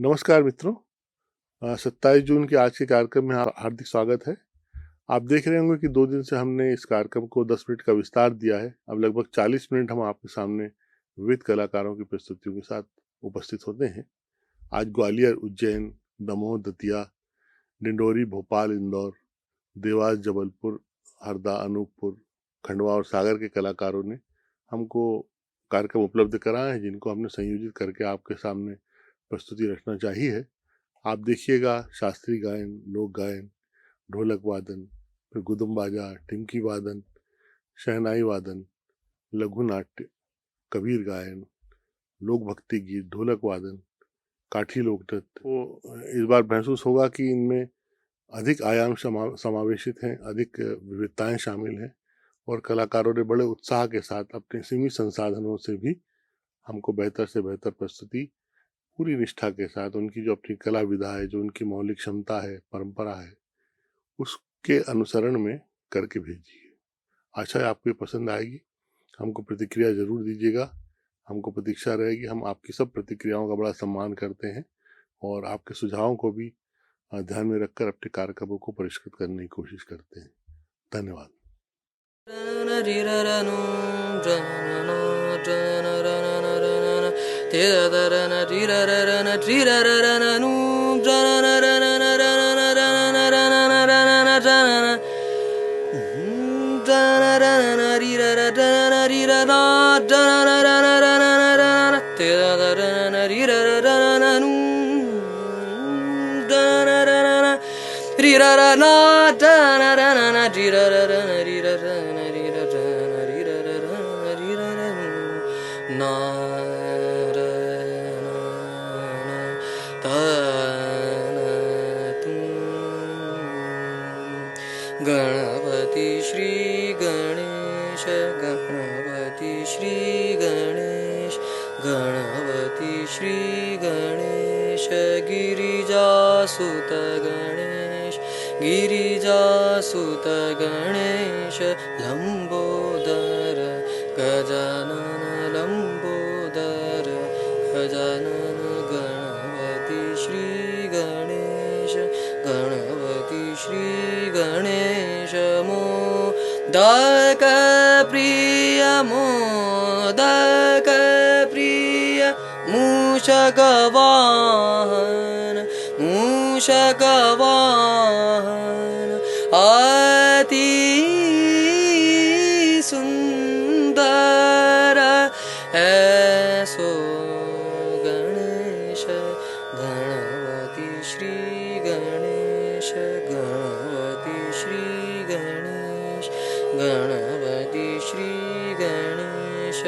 नमस्कार मित्रों। 27 जून के आज के कार्यक्रम में हार्दिक स्वागत है। आप देख रहे होंगे कि 2 दिन से हमने इस कार्यक्रम को 10 मिनट का विस्तार दिया है। अब लगभग 40 मिनट हम आपके सामने विविध कलाकारों की प्रस्तुतियों के साथ उपस्थित होते हैं। आज ग्वालियर, उज्जैन, दमोह, दतिया, डिंडोरी, भोपाल, इंदौर, देवास, जबलपुर, हरदा, अनूपपुर, खंडवा और सागर के कलाकारों ने हमको कार्यक्रम उपलब्ध कराए हैं, जिनको हमने संयोजित करके आपके सामने प्रस्तुति रखना चाहिए। आप देखिएगा शास्त्रीय गायन, लोक गायन, ढोलक वादन, फिर गुदम बाजा, टिमकी वादन, शहनाई वादन, लघु नाट्य, कबीर गायन, लोक भक्ति गीत, ढोलक वादन, काठी लोक नृत्य। तो इस बार महसूस होगा कि इनमें अधिक आयाम समावेशित हैं, अधिक विविधताएं शामिल हैं और कलाकारों ने बड़े उत्साह के साथ अपने सीमित संसाधनों से भी हमको बेहतर से बेहतर प्रस्तुति पूरी निष्ठा के साथ, उनकी जो अपनी कला विधा है, जो उनकी मौलिक क्षमता है, परंपरा है, उसके अनुसरण में करके भेजी है। आशा है आपको ये पसंद आएगी। हमको प्रतिक्रिया जरूर दीजिएगा। हमको प्रतीक्षा रहेगी। हम आपकी सब प्रतिक्रियाओं का बड़ा सम्मान करते हैं और आपके सुझावों को भी ध्यान में रखकर अपने कार्यक्रमों को परिष्कृत करने की कोशिश करते हैं। धन्यवाद। गणपति श्री गणेश, गणपति श्री गणेश, गणपति श्री गणेश, गिरिजासुत गणेश, गिरिजासुत गणेश, लंबोदर गजानन, लंबोदर गजानन, गणपति श्री गणेश, गणपति श्री गणेश, मोदक प्रिय, मोदक प्रिय, मूषक वाहन, मूषक वाहन, अति सुंदर ऐसो गणेश, गणपति श्री गणेश, गणपति श्री गणेश, गणपति श्री गणेश,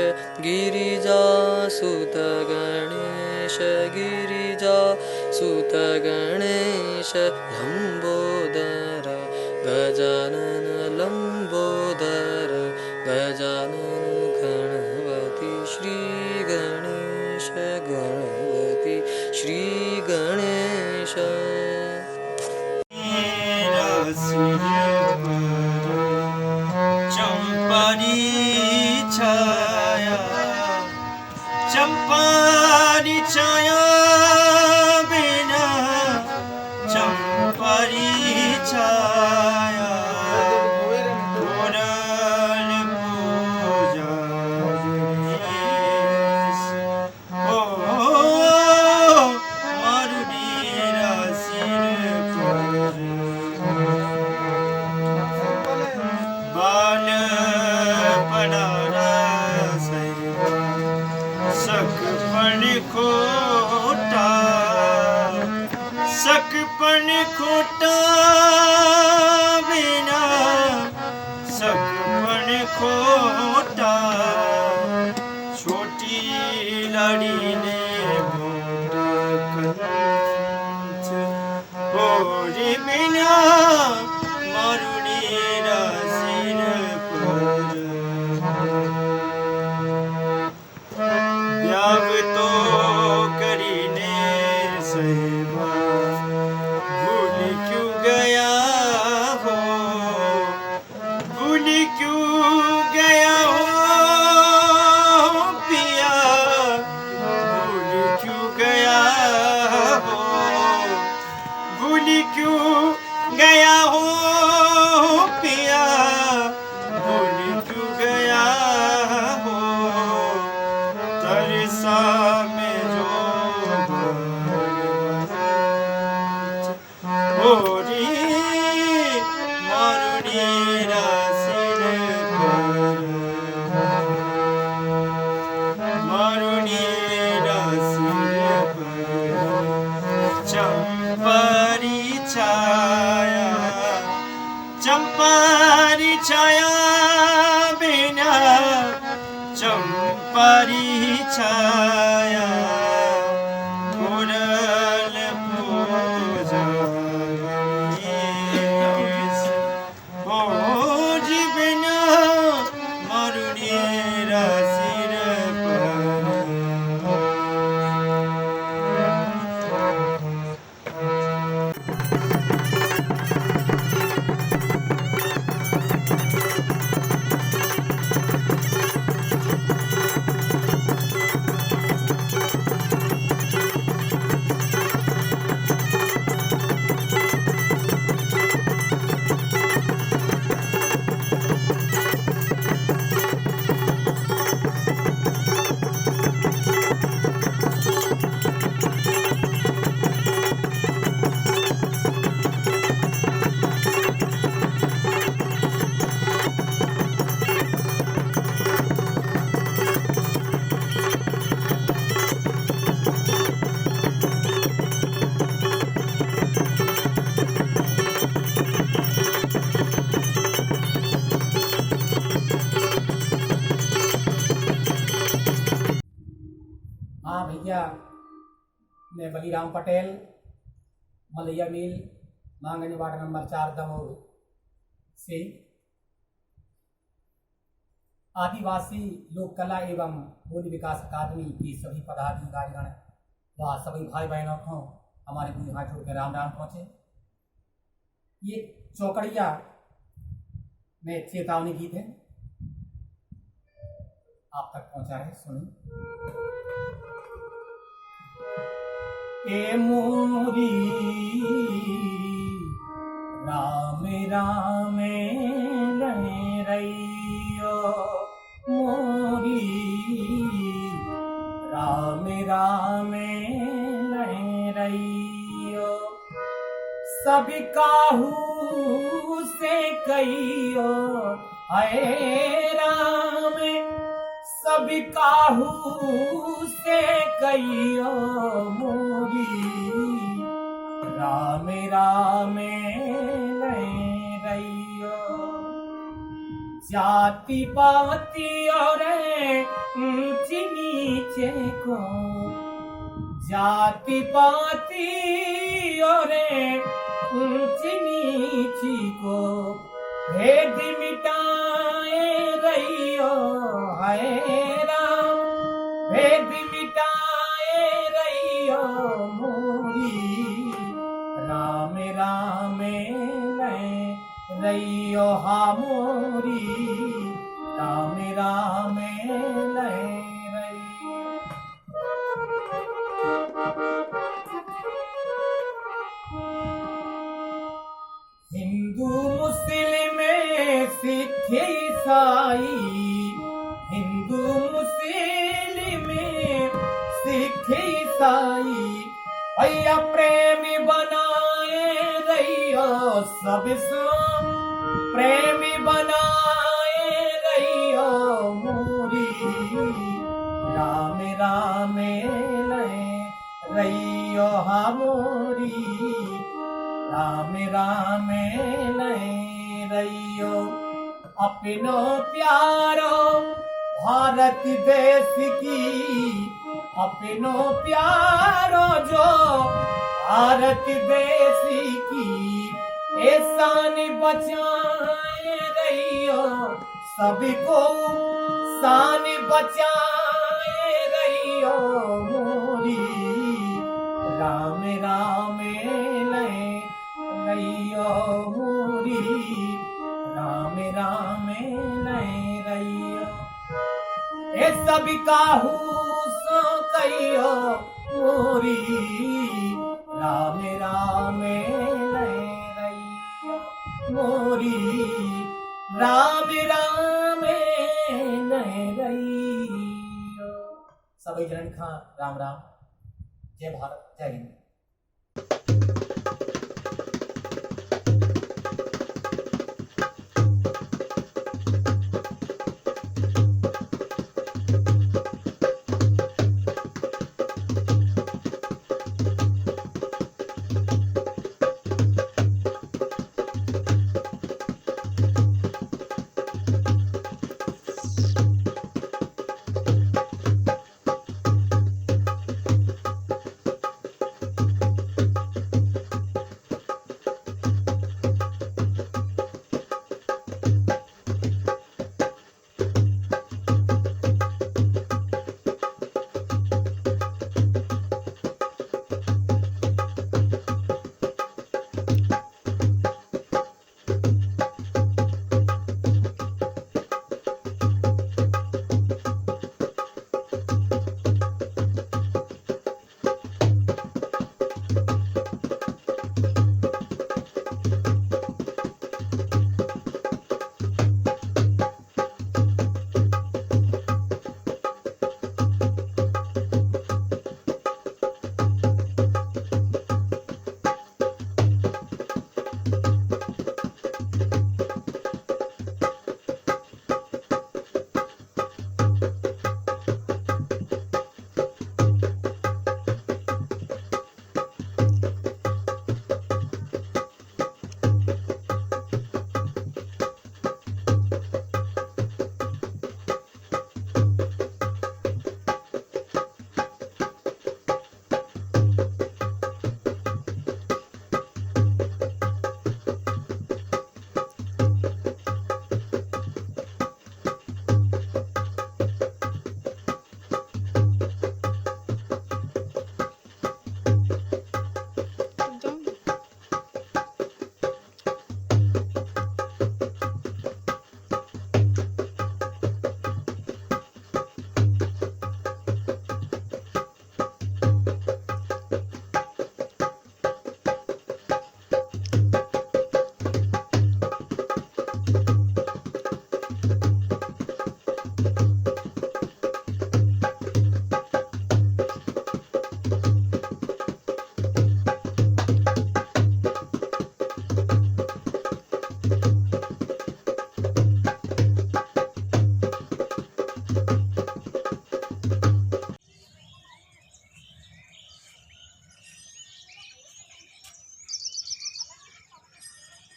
गिरिजासुत गणेश, गिरिजासुत गणेश, लंबोदर गजानन, लंबोदर गजानन, गणपति श्री गणेश, गणपति श्री गणेश। चंपारी छाया, चंपारी छाया बिना, चंपारी छाया, कोरल पूजा ओ मारुनीरा सिर पर, बाल बनारस सकपन खोटा, सकपन खोटा बिना, सकपन खोटा, छोटी लाड़ी ने मोटा कंठ, और बिना मारुनीरा सिर पर, व्याग तो करीने सहबा, भूल क्यों गया हो, भूल क्यों गया हो पिया, भूल क्यों गया हो दिशा में जो होरी मरुनीरा सिर पर मरुनीरा सिर पर चंपारी छाया बिना चंपारी छाया कोरल पूजा हो जीवना मरुनीरा सिर पर हाँ भैया, मैं बलीराम पटेल, मलैया मिल, मांगनी वार्ड नंबर 4 दमोह से आदिवासी लोक कला एवं बोली विकास अकादमी की सभी पदाधिकारीगण व सभी भाई बहनों को हमारे दूर हाथ जोड़ के राम राम पहुँचे। ये चौकड़िया में चेतावनी गीत है, आप तक पहुँचा है, सुनिए। ए मोरी राम राम लहे रैयो मोरी राम राम लहे रैयो सब काहू से कहियो है राम सब काहू से कहियो मोरी राम राम लहे रैयो जाति पाति और ऊंच नीचे को जाति पाति और ऊंच नीची को भेद मिटाए रहियो है राम भेद मिटाए रहियो मोरी राम राम लहे रहियो हा मोरी राम राम लहे रहियो। हिंदू मुस्लिम सिख ईसाई हिंदू मुस्लिम सिख ईसाई भैया प्रेमी बनाए रहियो सब प्रेमी बनाए रहियो मोरी राम राम लहे रहियो हा मोरी राम राम लहे रहियो अपनो प्यारो भारत देश की अपनो प्यारो जो भारत देश की एसान बचाए रहियो सबको शान बचाए रहियो मोरी राम राम लहे रहियो मोरी राम राम लहे रहियो ए सब काहू सो कहियो मोरी राम राम लहे रहियो मोरी राम राम लहे रहियो। सभी जनन खां राम राम। जय भारत, जय हिंद।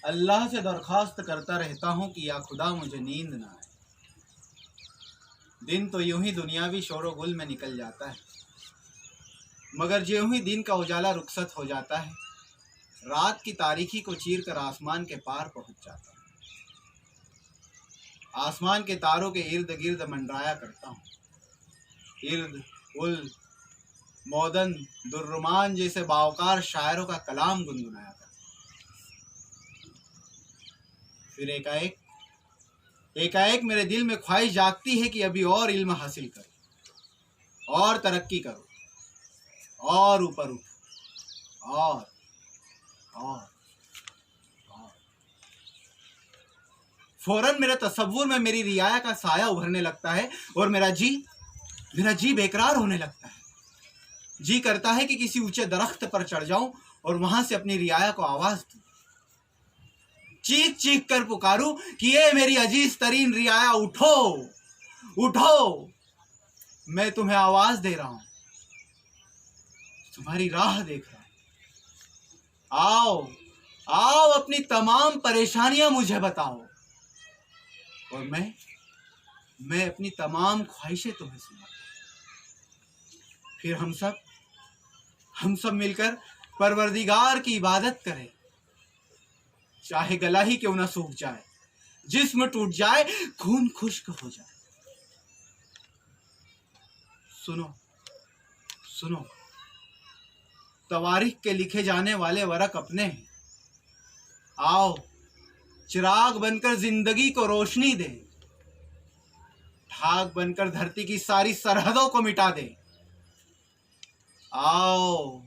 अल्लाह से दरख्वास्त करता रहता हूँ कि या खुदा मुझे नींद ना आए। दिन तो यूं ही दुनियावी शोर गुल में निकल जाता है, मगर ज्यों ही दिन का उजाला रुखसत हो जाता है, रात की तारीकी को चीर कर आसमान के पार पहुंच जाता है। आसमान के तारों के इर्द गिर्द मंडराया करता हूँ। इर्द उल मौदन दुर्रुमान जैसे बावकार शायरों का कलाम गुनगुनाया करता हूँ। फिर एकाएक मेरे दिल में ख्वाहिश जागती है कि अभी और इल्म हासिल करो और तरक्की करो और ऊपर उठो और फौरन मेरे तसव्वुर में मेरी रियाया का साया उभरने लगता है और मेरा जी बेकरार होने लगता है। जी करता है कि किसी ऊंचे दरख्त पर चढ़ जाऊं और वहां से अपनी रियाया को आवाज दूं, चीख चीख कर पुकारूं कि ये मेरी अजीज तरीन रियाया, उठो उठो, मैं तुम्हें आवाज दे रहा हूं, तुम्हारी राह देख रहा हूं, आओ आओ अपनी तमाम परेशानियां मुझे बताओ और मैं अपनी तमाम ख्वाहिशें तुम्हें सुनाऊं। फिर हम सब मिलकर परवरदिगार की इबादत करें, चाहे गला ही क्यों ना सूख जाए, जिस्म टूट जाए, खून खुश्क हो जाए। सुनो तवारीख के लिखे जाने वाले वरक अपने हैं। आओ चिराग बनकर जिंदगी को रोशनी दे, ठाक बनकर धरती की सारी सरहदों को मिटा दे। आओ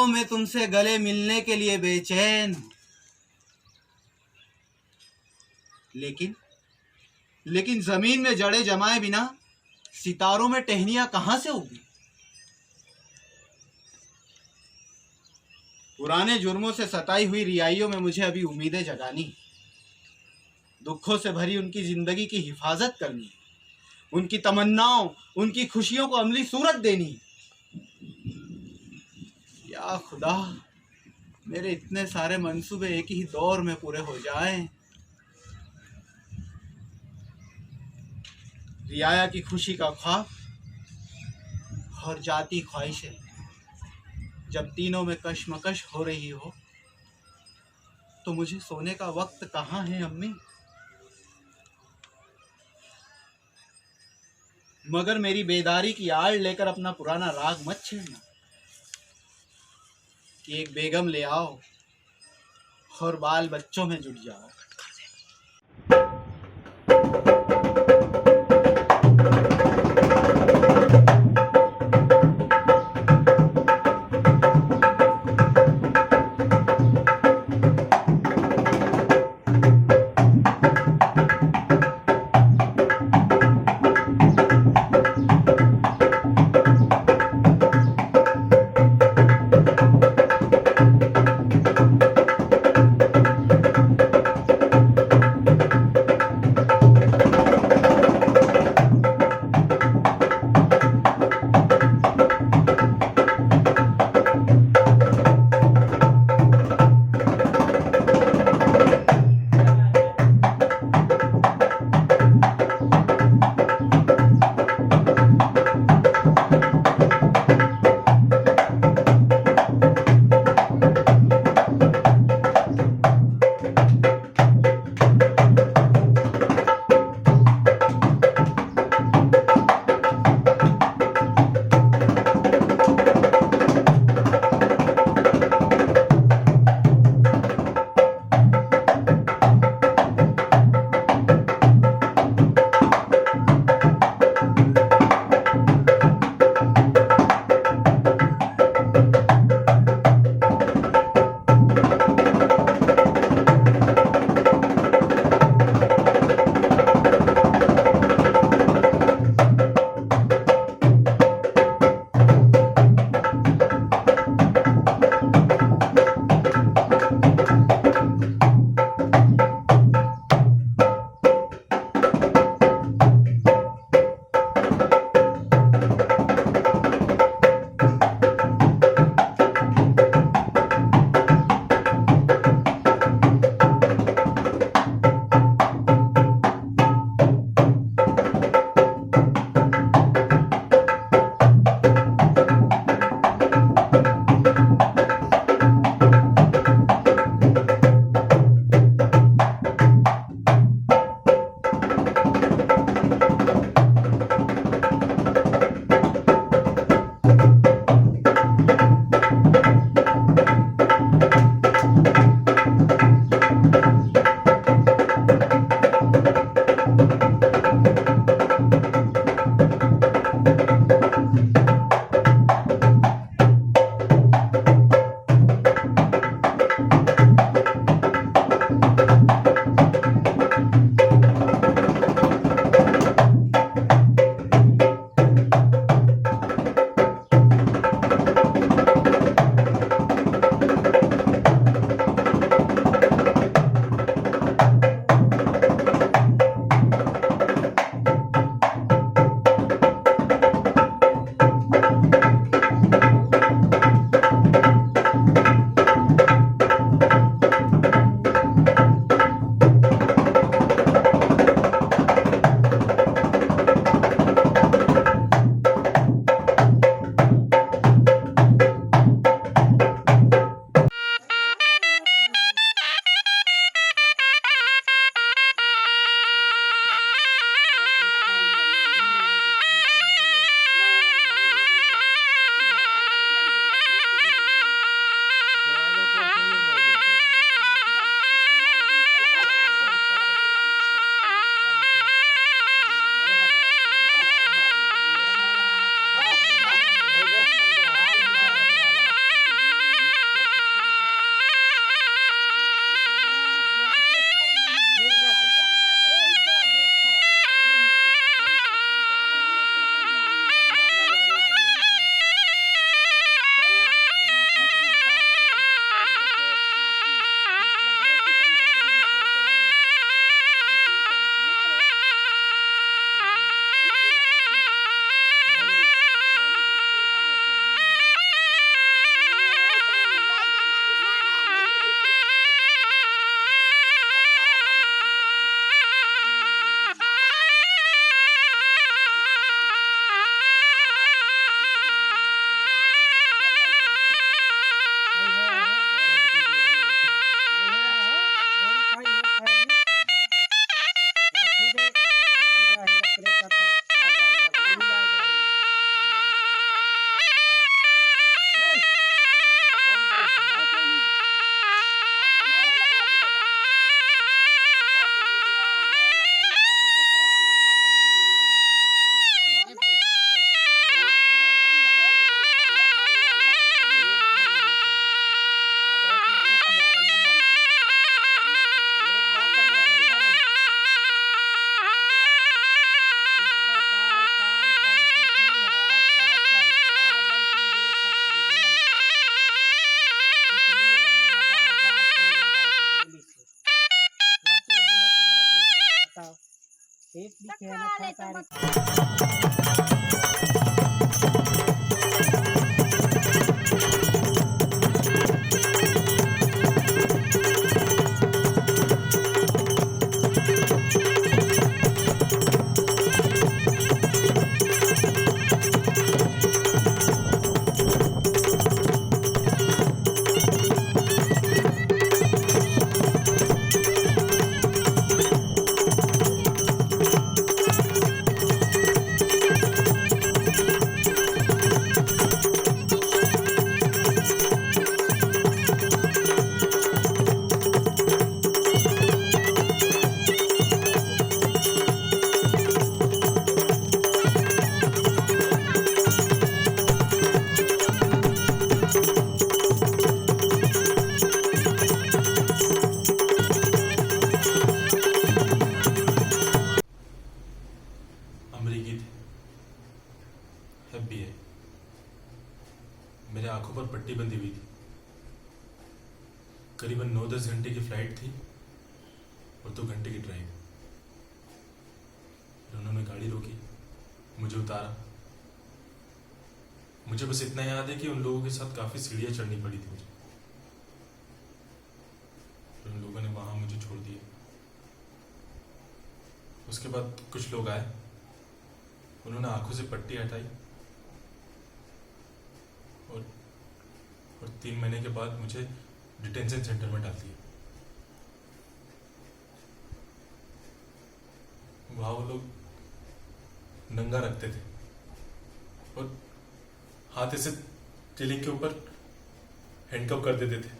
मैं तुमसे गले मिलने के लिए बेचैन हूं, लेकिन जमीन में जड़े जमाए बिना सितारों में टहनियां कहां से उगी? पुराने जुर्मों से सताई हुई रियाइयों में मुझे अभी उम्मीदें जगानी, दुखों से भरी उनकी जिंदगी की हिफाजत करनी, उनकी तमन्नाओं, उनकी खुशियों को अमली सूरत देनी। या खुदा, मेरे इतने सारे मंसूबे एक ही दौर में पूरे हो जाएं। रियाया की खुशी का ख्वाब और जाती ख्वाहिशें जब तीनों में कशमकश हो रही हो, तो मुझे सोने का वक्त कहाँ है अम्मी? मगर मेरी बेदारी की आड़ लेकर अपना पुराना राग मत छेड़ना कि एक बेगम ले आओ और बाल बच्चों में जुट जाओ। रे तुम अमरीकी थे, अब भी है। मेरे आंखों पर पट्टी बंधी हुई थी। करीबन 9-10 घंटे की फ्लाइट थी और 2 घंटे की ड्राइव। फिर उन्होंने गाड़ी रोकी, मुझे उतारा। मुझे बस इतना याद है कि उन लोगों के साथ काफी सीढ़ियां चढ़नी पड़ी थी मुझे। फिर उन लोगों ने वहां मुझे छोड़ दिया। उसके बाद कुछ लोग आए, उन्होंने आंखों से पट्टी हटाई और 3 महीने के बाद मुझे डिटेंशन सेंटर में डाल दिया। वहां वो लोग नंगा रखते थे और हाथ से टीलिंग के ऊपर हैंडकफ कर देते थे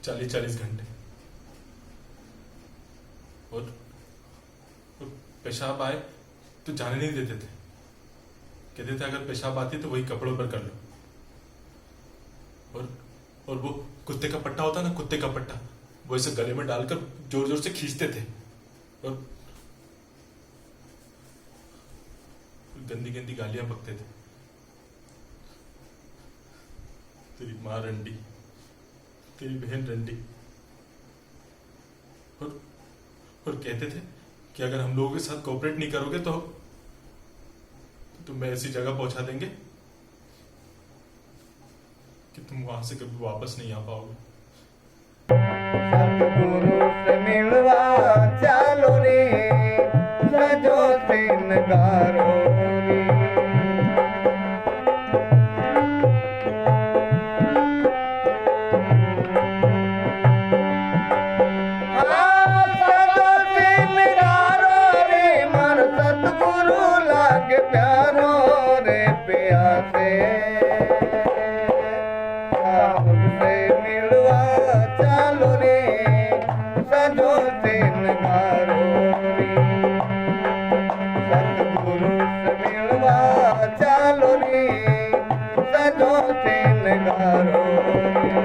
40-40 घंटे। और पेशाब आए तो जाने नहीं देते थे। कहते थे अगर पेशाब आती तो वही कपड़ों पर कर लो। और वो कुत्ते का पट्टा होता ना, कुत्ते का पट्टा, वो इसे गले में डालकर जोर जोर से खींचते थे और गंदी गंदी गालियां बकते थे। तेरी माँ रंडी, तेरी बहन रंडी। और कहते थे कि अगर हम लोगों के साथ कोऑपरेट नहीं करोगे तो तुम्हें ऐसी जगह पहुंचा देंगे कि तुम वहां से कभी वापस नहीं आ पाओगे। सतगुरु से मिलवा चालो रे, सजो दिन गारो रे। सजो दिन गारो रे, मन सतगुरु लागे प्यारो रे प्यासे। से मिलवा चालो रे, सजो दिन गारो रे। सतगुरु से मिलवा चालो रे, सजो दिन गारो रे।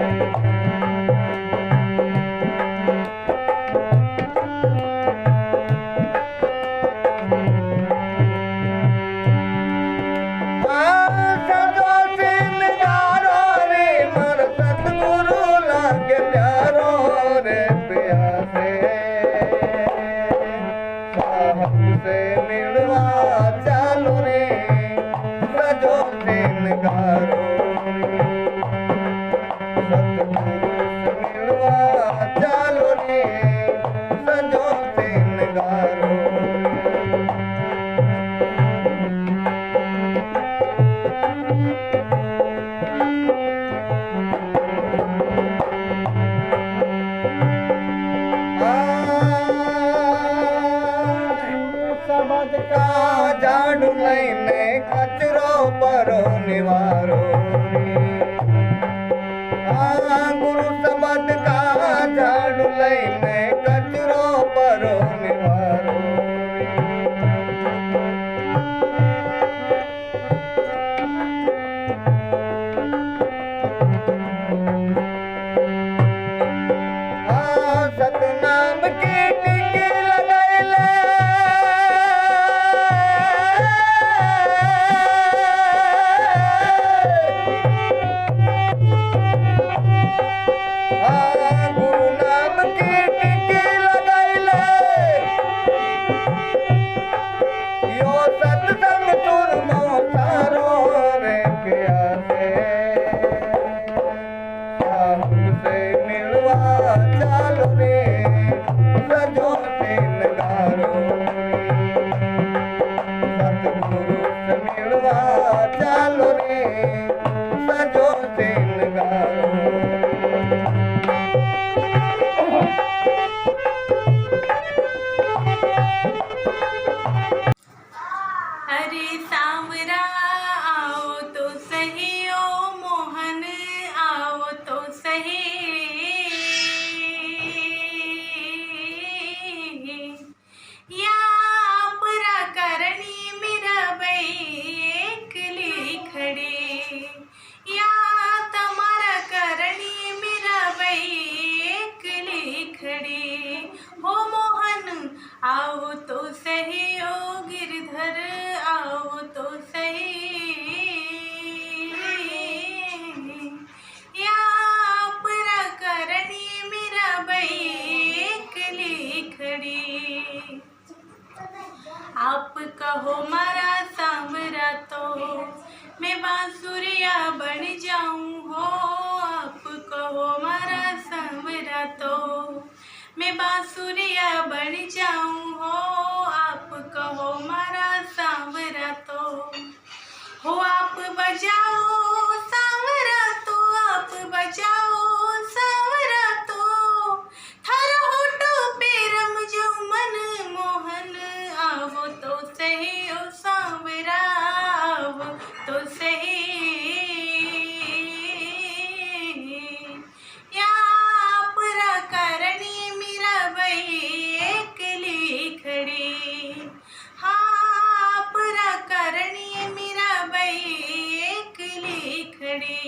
सजो दिन गारो रे, मन सतगुरु लागे प्यारो रे प्यासे। साहब से मिलवा चालो रे, सजो दिन गारो रे। सतगुरु से मिलवा चालो रे, सजो दिन गारो रे। शब्द का झाड़ू लैने कचरो परो निवारो रे। गुरु शब्द का झाड़ू लैने कचरो परो निवारो सतनाम की टिकी लगैले, चालो रे सजो सिंगारो अरे सांवरा आओ तो सही ओ मोहन आओ तो सही या अपरा करणी मेरा बैकली खड़े या तमारा करणी मेरा बैकली खड़े हो मोहन आओ तो सही ओ गिरधर आओ तो सही या अपरा करणी मेरा बैकली खड़ी आप कहो मारा सांवरा तो मैं बांसुरिया बन जाऊं हो आप कहो मारा सांवरा तो मैं बांसुरिया बन जाऊं हो आप कहो मारा सांवरा तो हो आप बजाओ सांवरा तो आप बजाओ सांवरा तो थर होठो पे रम जो मन मोहन आओ तो सही ओ सांवरा आओ तो सही या अपरा करणी मेरा बैकली खड़ी हाँ अपरा करणी मेरा बैकली खड़ी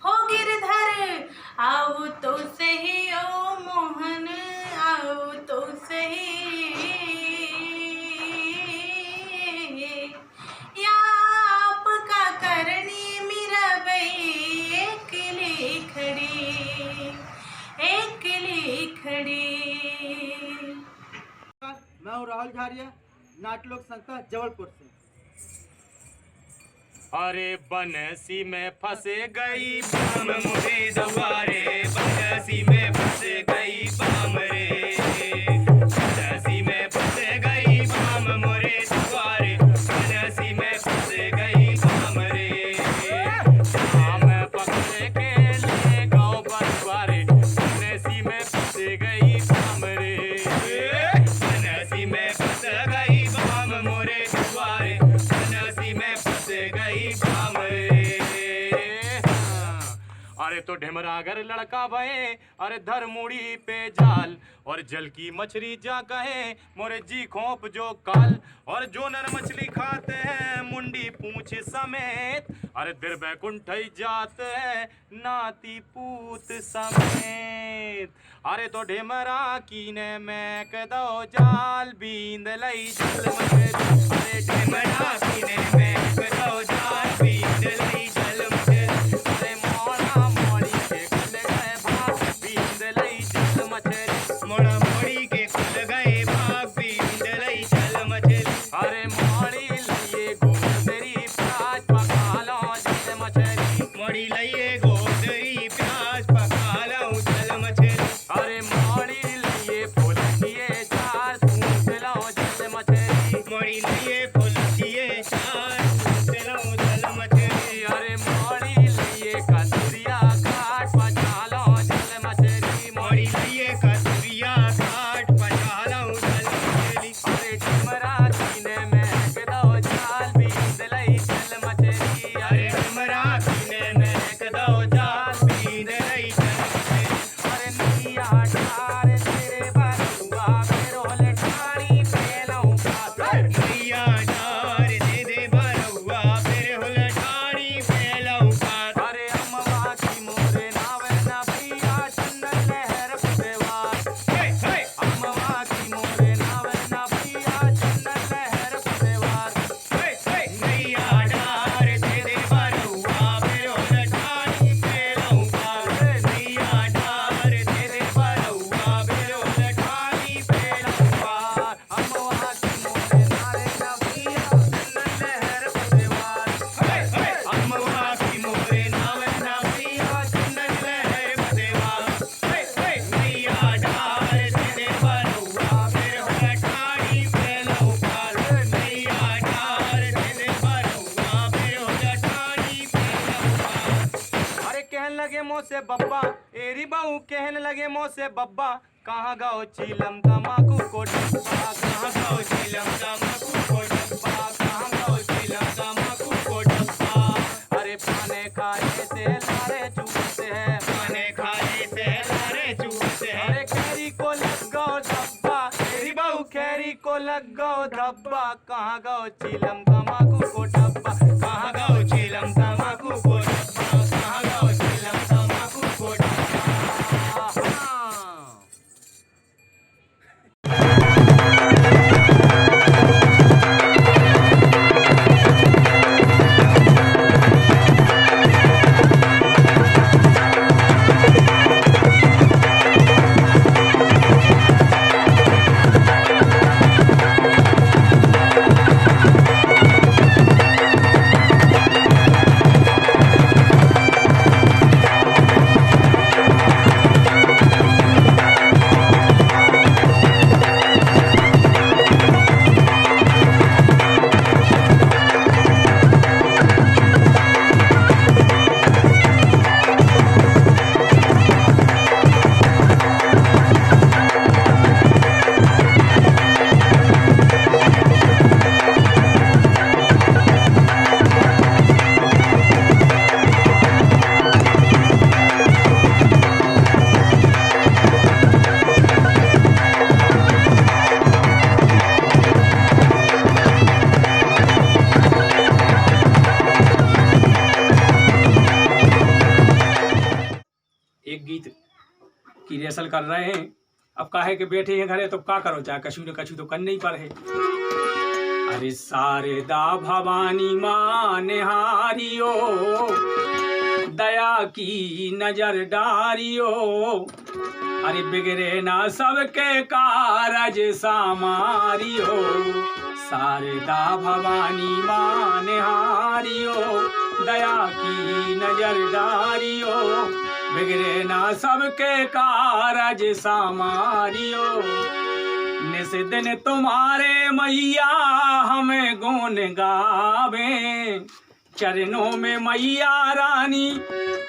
हो गिरधर आओ तो सही ओ मोहन आओ तो सही या आपका करणी मेरा बैकली खड़ी एकली खड़ी। मैं हूँ राहुल झारिया, नाटलोक संस्था जबलपुर से। अरे बनसी में फंसे गई बाम मुझे दवारे बनसी में फंस गई बाम रे बनसी में फंस गई बाम मोरे दवारे बनसी में फंस गई बाम रे शाम पकड़े के लिए गाँव बंटवारे बनसी में फंस गई बाम रे बनसी में फंस गई बाम मोरे दवारे बनसी में फंस गई बाम रे अरे तो ढेमरागर लड़का भये अरे धर मुड़ी पे जाल और जल की मछली जा कहे मोरे जी खोप जो काल और जो नर मछली खाते हैं मुंडी पूछ समेत अरे दिर बैकुंठ जाते हैं नाती पूत समेत अरे तो ढेमरा कीने में कदो जाल बींद लई जल मछली अरे ढेमरा कीने में कदो जाल बींद लई जल मछली अरे मोड़ा मोड़ी के खुल गए भाग बींद लई जल मछली मोड़ा मोड़ी के खुल गए भाग बींद लई जल मछली अरे मोड़ी लिए गोदरी प्याज पका लो जल मछली मोड़ी लइए गोदरी प्याज पका लो जल मछली अरे मोड़ी लिए फूल किए चार सूंघ लो जल मछली मोड़ी लइए फुल किए चार लगे मोह से बब्बा, एरी बहू कहने लगे मोह से बब्बा, कहाँ गाओ चीलम तमाकू को डब्बा, कहाँ गाओ चीलम तमाकू को डब्बा, कहाँ गाओ चीलम तमाकू को डब्बा। अरे पाने खाने से लारे चूसते हैं, पाने खाने से लारे चूसते हैं। अरे कैरी को लग गो धब्बा, एरी बहू कैरी को लग गो धब्बा, कहाँ गाओ चीलम तमाकू को डब्बा, कहाँ गाओ चीलम तमाकू को डब्बा, कहाँ गाओ चीलम तमाकू को डब्बा। एक गीत की रिहर्सल कर रहे हैं। अब काहे के बैठे हैं घरे तो का करो, चाहे कछु न कछु तो करने ही पर है। अरे शारदा भवानी माँ निहारियो, दया की नजर डारियो, अरे बिगड़े ना सबके कारज सामारियो। शारदा भवानी माँ निहारियो, दया की नजर डारियो, बिगड़े ना सबके कारज सामारियो। निस दिन तुम्हारे मैया हमें गुण गावे, चरणों में मैया रानी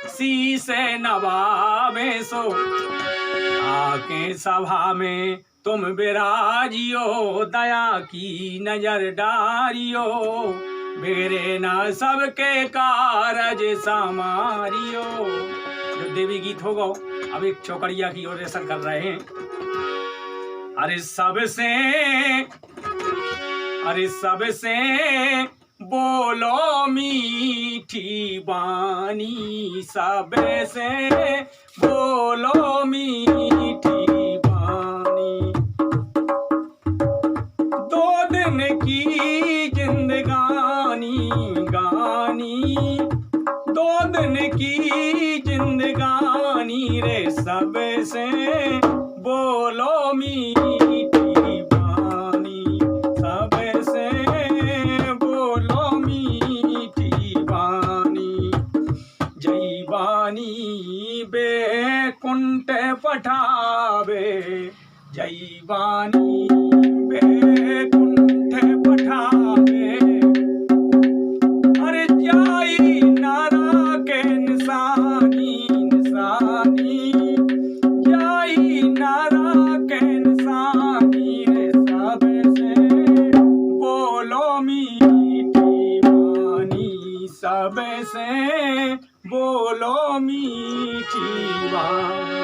शीश नवावे। सो आके सभा में तुम विराजियो, दया की नजर डारियो, बिगड़े ना सबके कारज सामारियो। जो देवी गीत होगा अब एक चौकड़िया की ओर रिहर्सल कर रहे हैं। अरे सबसे बोलो मीठी बानी, सबसे बोलो मीठी बानी। 2 दिन की जिंदगानी गानी, 2 दिन की जिंदगानी रे, सबसे बोलो मीठी बानी, सबसे बोलो मीठी बानी। जय बानी बेकुंठ पठावे, जय बानी बेकुंठ पठावे। अरे जाई नारा के निशानी निशानी, जाई नारा के निशानी रे, सबसे बोलो मीठी बानी, सबसे बोलो मीठी बानी।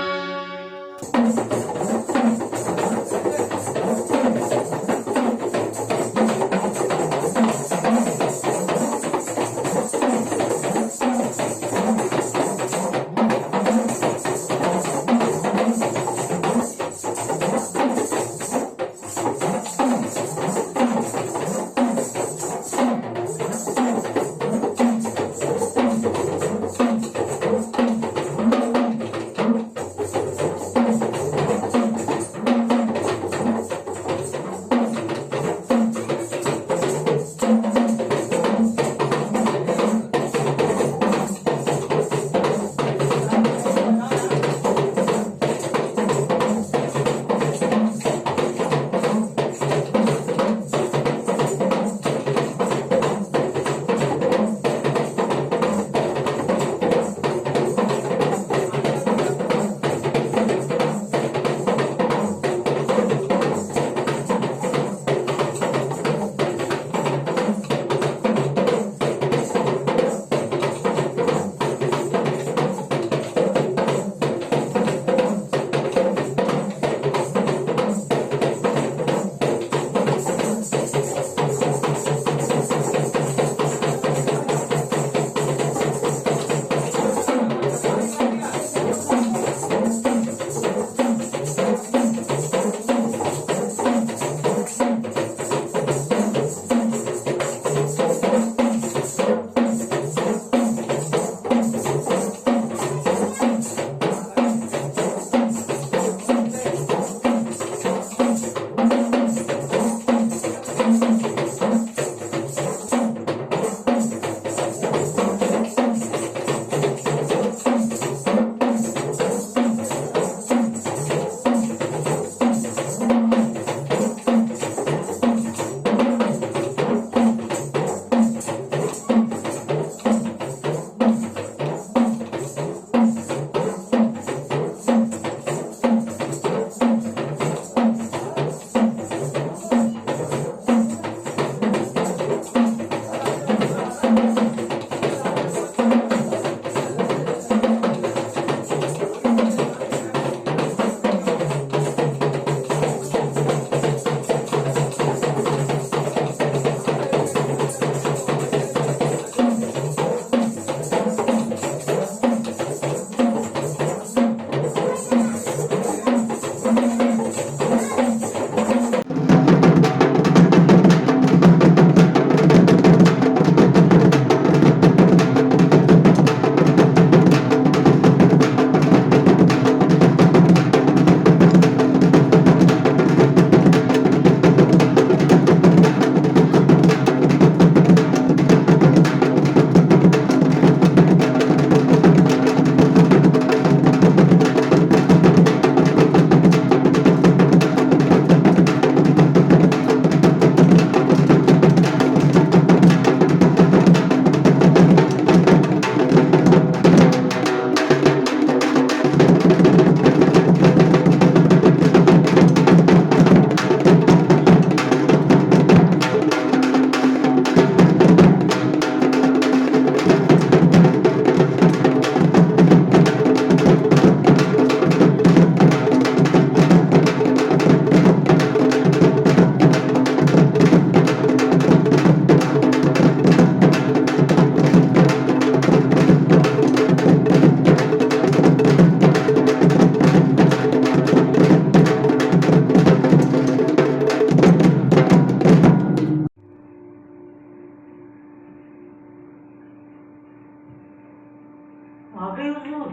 आ गई हुजूर।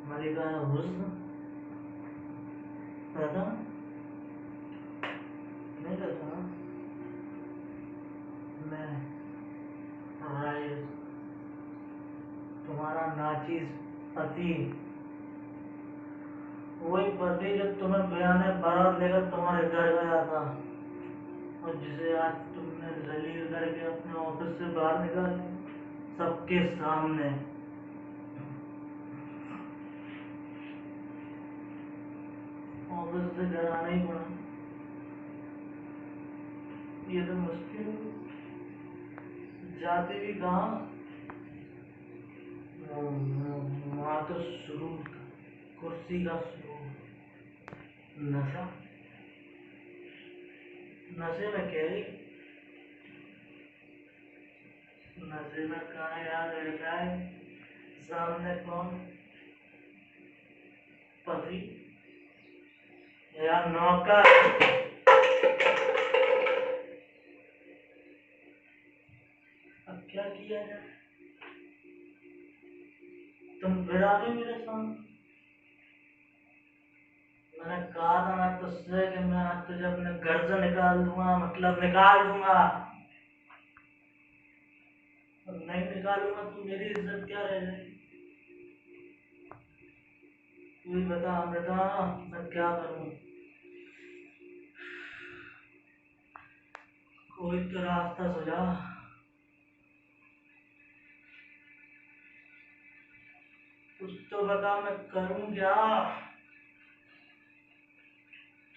मलिका हुस्न दादा नहीं दादा, मैं राइस तुम्हारा नाचीज पति, वही पति जो तुम्हें बयाने बारात लेकर तुम्हारे घर गया था और जिसे आज तुमने जलील करके अपने ऑफिस से बाहर निकाले सबके सामने। ऑफिस से घर आना ही पड़ा, ये तो मुश्किल है। जाती भी कहाँ, वहाँ तो शुरू कुर्सी का शुरू नशा, नशे में कह रही, नशे में कहाँ याद रहता है सामने कौन, पति या नौकर। अब क्या किया जाए, तुम फिर आ गए मेरे सामने। मैंने कहा था ना तुझसे कि मैं आज तुझे अपने घर से निकाल दूंगा, मतलब निकाल दूंगा। अब नहीं निकालूंगा तो मेरी इज्जत क्या रह जाएगी। तू ही बता अमृता, मैं क्या करूं। कोई तो रास्ता सुझा। कुछ तो बता, मैं करूं क्या।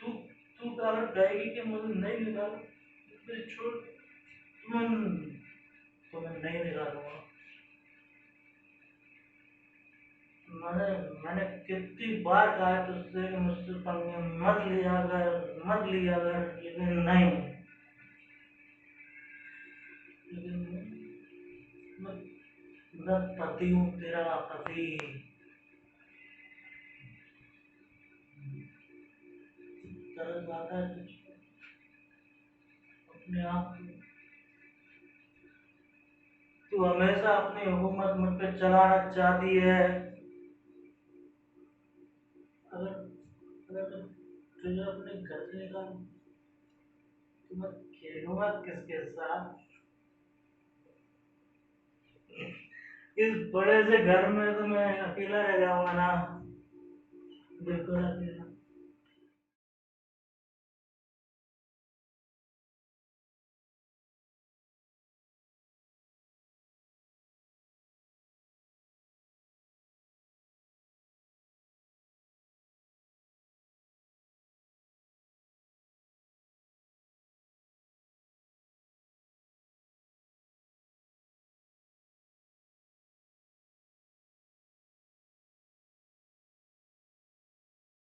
तू तू अगर कहेगी कि मुझे नहीं निकाल, फिर छोड़, तो मैं नहीं निकालूंगा। मैंने कितनी बार कहा तुझसे कि मुझसे पंगे मत लिया कर, लेकिन नहीं। लेकिन मैं पति हूँ, तेरा पति। तरस आता है तुझको अपने आप को। तू हमेशा अपनी हुकूमत मुझ पे चलाना चाहती है। अगर तुझे अपने घर से निकालूं तो मैं खेलूंगा किसके साथ। इस बड़े से घर में तो मैं अकेला रह जाऊंगा ना, बिल्कुल अकेला।